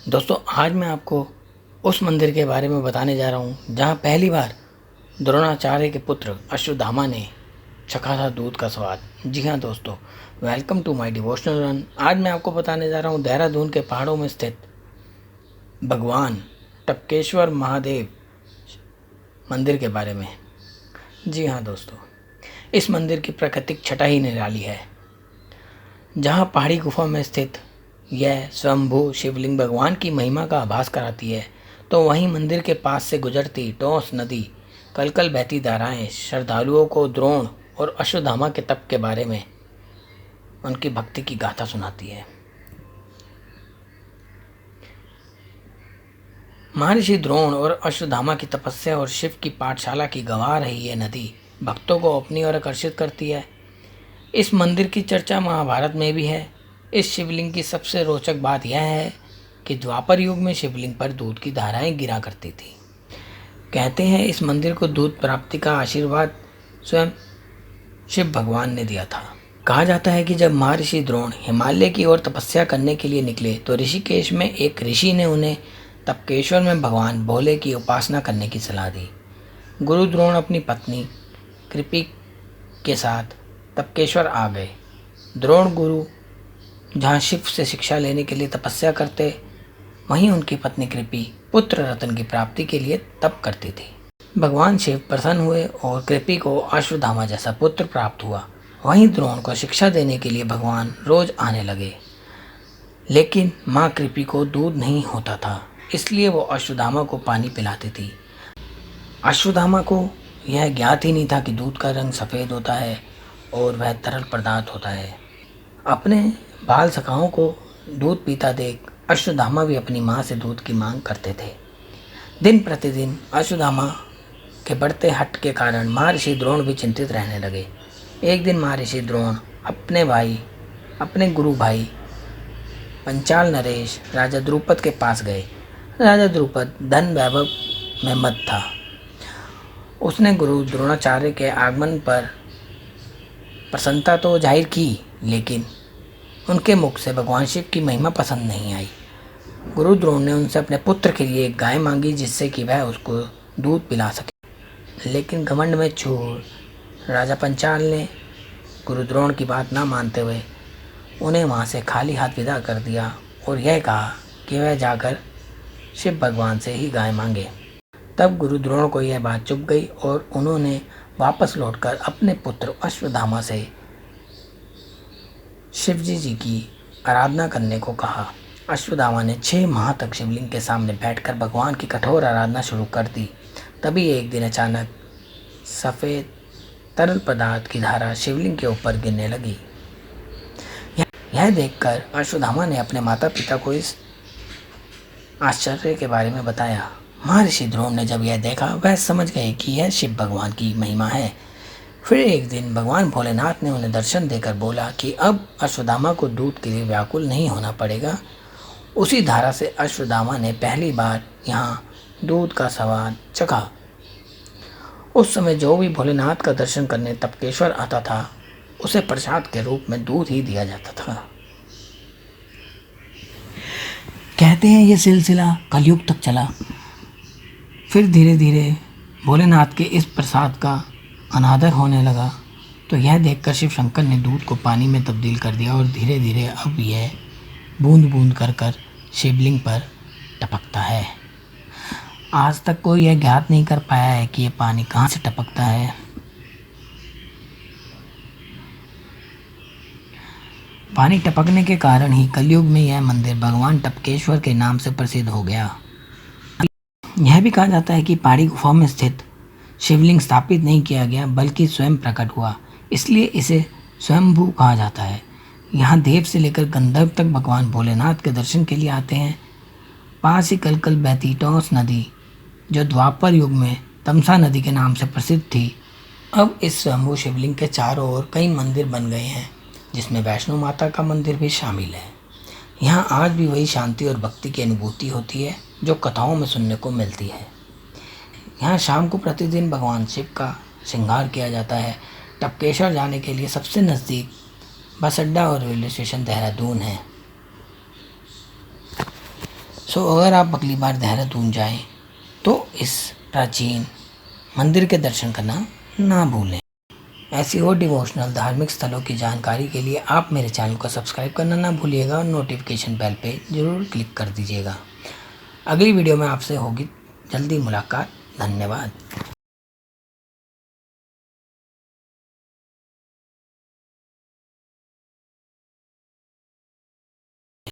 दोस्तों आज मैं आपको उस मंदिर के बारे में बताने जा रहा हूँ जहाँ पहली बार द्रोणाचार्य के पुत्र अश्वत्थामा ने चखा था दूध का स्वाद। जी हाँ दोस्तों, welcome to my devotional run. आज मैं आपको बताने जा रहा हूँ देहरादून के पहाड़ों में स्थित भगवान टपकेश्वर महादेव मंदिर के बारे में। जी हाँ दोस्तों, इस मंदिर की प्राकृतिक छटा ही निराली है। जहाँ पहाड़ी गुफा में स्थित यह स्वयंभू शिवलिंग भगवान की महिमा का आभास कराती है, तो वहीं मंदिर के पास से गुजरती टोंस नदी कलकल बहती धाराएं श्रद्धालुओं को द्रोण और अश्वत्थामा के तप के बारे में उनकी भक्ति की गाथा सुनाती है। महर्षि द्रोण और अश्वत्थामा की तपस्या और शिव की पाठशाला की गवाह रही ये नदी भक्तों को अपनी ओर आकर्षित करती है। इस मंदिर की चर्चा महाभारत में भी है। इस शिवलिंग की सबसे रोचक बात यह है कि द्वापर युग में शिवलिंग पर दूध की धाराएं गिरा करती थी। कहते हैं इस मंदिर को दूध प्राप्ति का आशीर्वाद स्वयं शिव भगवान ने दिया था। कहा जाता है कि जब महर्षि द्रोण हिमालय की ओर तपस्या करने के लिए निकले तो ऋषिकेश में एक ऋषि ने उन्हें तपकेश्वर में भगवान भोले की उपासना करने की सलाह दी। गुरु द्रोण अपनी पत्नी कृपी के साथ तपकेश्वर आ गए। द्रोण गुरु जहाँ शिव से शिक्षा लेने के लिए तपस्या करते, वहीं उनकी पत्नी कृपी पुत्र रतन की प्राप्ति के लिए तप करती थी। भगवान शिव प्रसन्न हुए और कृपी को अश्वत्थामा जैसा पुत्र प्राप्त हुआ। वहीं द्रोण को शिक्षा देने के लिए भगवान रोज आने लगे, लेकिन माँ कृपी को दूध नहीं होता था, इसलिए वो अश्वत्थामा को पानी पिलाती थी। अश्वत्थामा को यह ज्ञात ही नहीं था कि दूध का रंग सफ़ेद होता है और वह तरल पदार्थ होता है। अपने बाल सखाओं को दूध पीता देख अश्वत्थामा भी अपनी माँ से दूध की मांग करते थे। दिन प्रतिदिन अश्वत्थामा के बढ़ते हट के कारण महर्षि द्रोण भी चिंतित रहने लगे। एक दिन महर्षि द्रोण अपने गुरु भाई पंचाल नरेश राजा द्रुपद के पास गए। राजा द्रुपद धन वैभव में मत था। उसने गुरु द्रोणाचार्य के आगमन पर प्रसन्नता तो जाहिर की, लेकिन उनके मुख से भगवान शिव की महिमा पसंद नहीं आई। गुरु द्रोण ने उनसे अपने पुत्र के लिए एक गाय मांगी, जिससे कि वह उसको दूध पिला सके। लेकिन घमंड में चूर राजा पंचाल ने गुरु द्रोण की बात ना मानते हुए उन्हें वहाँ से खाली हाथ विदा कर दिया और यह कहा कि वह जाकर शिव भगवान से ही गाय मांगे। तब गुरु द्रोण को यह बात चुभ गई और उन्होंने वापस लौटकर अपने पुत्र अश्वत्थामा से शिवजी जी की आराधना करने को कहा। अश्वत्थामा ने 6 माह तक शिवलिंग के सामने बैठकर भगवान की कठोर आराधना शुरू कर दी। तभी एक दिन अचानक सफ़ेद तरल पदार्थ की धारा शिवलिंग के ऊपर गिरने लगी। यह देखकर अश्वत्थामा ने अपने माता पिता को इस आश्चर्य के बारे में बताया। महर्षि द्रोण ने जब यह देखा, वह समझ गए कि यह शिव भगवान की महिमा है। फिर एक दिन भगवान भोलेनाथ ने उन्हें दर्शन देकर बोला कि अब अश्वत्थामा को दूध के लिए व्याकुल नहीं होना पड़ेगा। उसी धारा से अश्वत्थामा ने पहली बार यहाँ दूध का स्वाद चखा। उस समय जो भी भोलेनाथ का दर्शन करने तपकेश्वर आता था, उसे प्रसाद के रूप में दूध ही दिया जाता था। कहते हैं यह सिलसिला कलयुग तक चला। फिर धीरे धीरे भोलेनाथ के इस प्रसाद का अनादर होने लगा, तो यह देखकर शिव शंकर ने दूध को पानी में तब्दील कर दिया और धीरे धीरे अब यह बूंद बूंद कर शिवलिंग पर टपकता है। आज तक कोई यह ज्ञात नहीं कर पाया है कि यह पानी कहाँ से टपकता है। पानी टपकने के कारण ही कलयुग में यह मंदिर भगवान टपकेश्वर के नाम से प्रसिद्ध हो गया। यह भी कहा जाता है कि पहाड़ी गुफा में स्थित शिवलिंग स्थापित नहीं किया गया, बल्कि स्वयं प्रकट हुआ, इसलिए इसे स्वयंभू कहा जाता है। यहाँ देव से लेकर गंधर्व तक भगवान भोलेनाथ के दर्शन के लिए आते हैं। पास ही कलकल बहती टोंस नदी, जो द्वापर युग में तमसा नदी के नाम से प्रसिद्ध थी, अब इस स्वयंभू शिवलिंग के चारों ओर कई मंदिर बन गए हैं, जिसमें वैष्णो माता का मंदिर भी शामिल है। यहाँ आज भी वही शांति और भक्ति की अनुभूति होती है जो कथाओं में सुनने को मिलती है। यहाँ शाम को प्रतिदिन भगवान शिव का श्रृंगार किया जाता है। टपकेश्वर जाने के लिए सबसे नज़दीक बस अड्डा और रेलवे स्टेशन देहरादून है। अगर आप अगली बार देहरादून जाएं तो इस प्राचीन मंदिर के दर्शन करना ना भूलें। ऐसी और डिवोशनल धार्मिक स्थलों की जानकारी के लिए आप मेरे चैनल को सब्सक्राइब करना ना भूलिएगा और नोटिफिकेशन बेल पे ज़रूर क्लिक कर दीजिएगा। अगली वीडियो में आपसे होगी जल्दी मुलाकात। धन्यवाद।